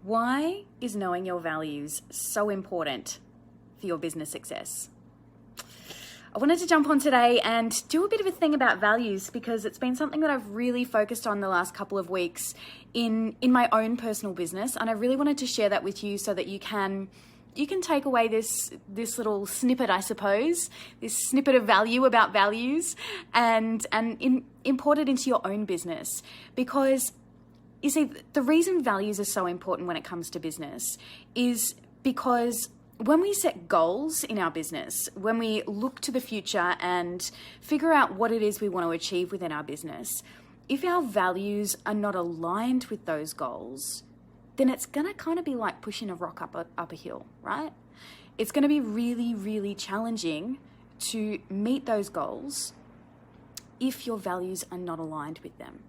Why is knowing your values so important for your business success? I wanted to jump on today and do a bit of a thing about values because it's been something that I've really focused on the last couple of weeks in my own personal business, and I really wanted to share that with you so that you can take away this little snippet, I suppose, this snippet of value about values and import it into your own business. Because you see, the reason values are so important when it comes to business is because when we set goals in our business, when we look to the future and figure out what it is we want to achieve within our business, if our values are not aligned with those goals, then it's going to kind of be like pushing a rock up a hill, right? It's going to be really, really challenging to meet those goals if your values are not aligned with them.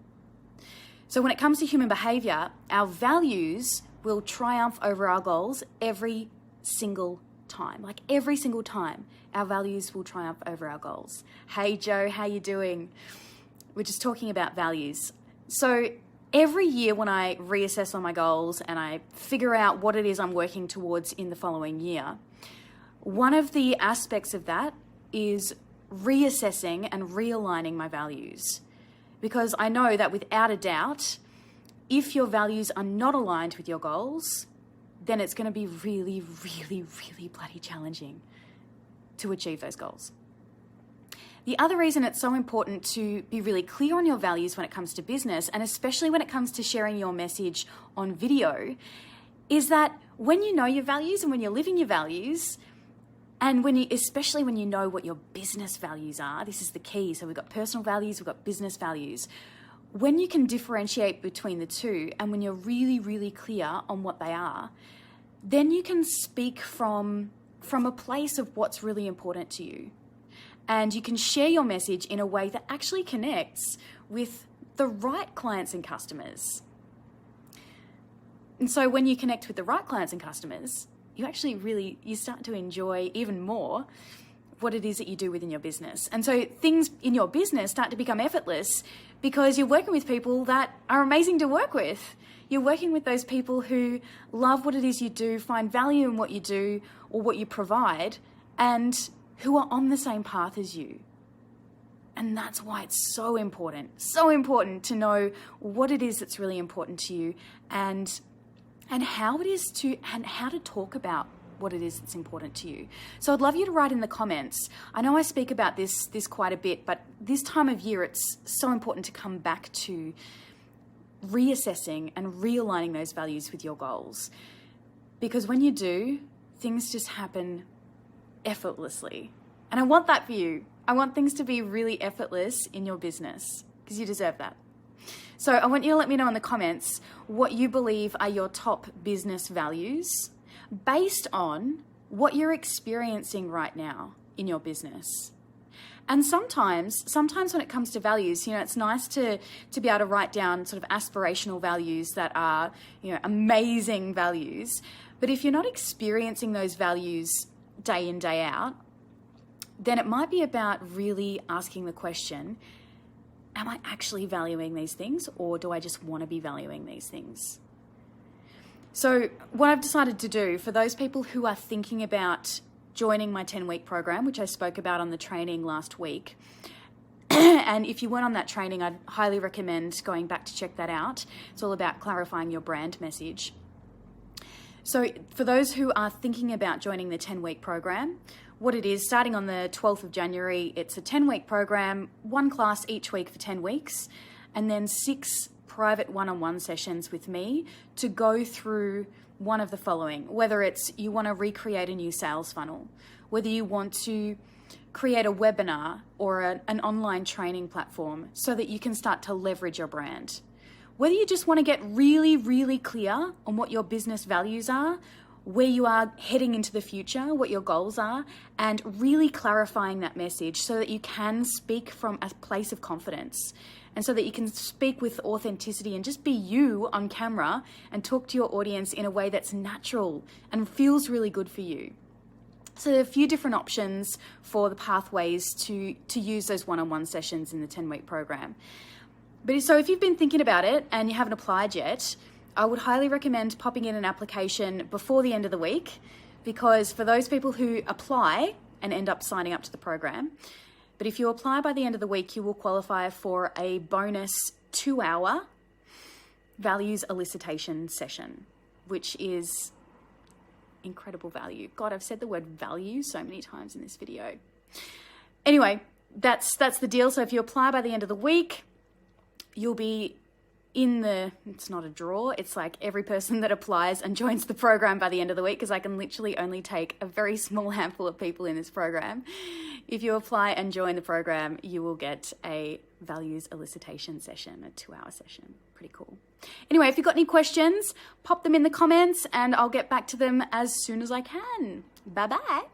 So when it comes to human behavior, our values will triumph over our goals every single time. Like every single time, our values will triumph over our goals. Hey Joe, how you doing? We're just talking about values. So every year when I reassess on my goals and I figure out what it is I'm working towards in the following year, one of the aspects of that is reassessing and realigning my values. Because I know that without a doubt, if your values are not aligned with your goals, then it's going to be really, really, really bloody challenging to achieve those goals. The other reason it's so important to be really clear on your values when it comes to business, and especially when it comes to sharing your message on video, is that when you know your values and when you're living your values, and especially when you know what your business values are, this is the key. So we've got personal values, we've got business values. When you can differentiate between the two, and when you're really, really clear on what they are, then you can speak from a place of what's really important to you. And you can share your message in a way that actually connects with the right clients and customers. And so when you connect with the right clients and customers, you start to enjoy even more what it is that you do within your business. And so things in your business start to become effortless because you're working with people that are amazing to work with. You're working with those people who love what it is you do, find value in what you do or what you provide, and who are on the same path as you. And that's why it's so important to know what it is that's really important to you and how to talk about what it is that's important to you. So I'd love you to write in the comments. I know I speak about this quite a bit, but this time of year it's so important to come back to reassessing and realigning those values with your goals. Because when you do, things just happen effortlessly. And I want that for you. I want things to be really effortless in your business because you deserve that. So I want you to let me know in the comments what you believe are your top business values based on what you're experiencing right now in your business. And sometimes when it comes to values, it's nice to be able to write down sort of aspirational values that are, amazing values. But if you're not experiencing those values day in, day out, then it might be about really asking the question, am I actually valuing these things, or do I just want to be valuing these things? So what I've decided to do for those people who are thinking about joining my 10-week program, which I spoke about on the training last week, and if you weren't on that training, I'd highly recommend going back to check that out. It's all about clarifying your brand message. So for those who are thinking about joining the 10-week program, what it is, starting on the 12th of January, it's a 10-week program, one class each week for 10 weeks, and then 6 private one-on-one sessions with me to go through one of the following, whether it's you want to recreate a new sales funnel, whether you want to create a webinar or an online training platform so that you can start to leverage your brand, whether you just want to get really, really clear on what your business values are, where you are heading into the future, what your goals are, and really clarifying that message so that you can speak from a place of confidence and so that you can speak with authenticity and just be you on camera and talk to your audience in a way that's natural and feels really good for you. So there are a few different options for the pathways to use those one-on-one sessions in the 10-week program. But so if you've been thinking about it and you haven't applied yet, I would highly recommend popping in an application before the end of the week, because for those people who apply and end up signing up to the program, but if you apply by the end of the week, you will qualify for a bonus 2-hour values elicitation session, which is incredible value. God, I've said the word value so many times in this video. Anyway, that's the deal. So if you apply by the end of the week, you'll be in the, it's not a draw, it's like every person that applies and joins the program by the end of the week, because I can literally only take a very small handful of people in this program. If you apply and join the program, you will get a values elicitation session, a 2-hour session. Pretty cool. Anyway, if you've got any questions, pop them in the comments and I'll get back to them as soon as I can. Bye-bye.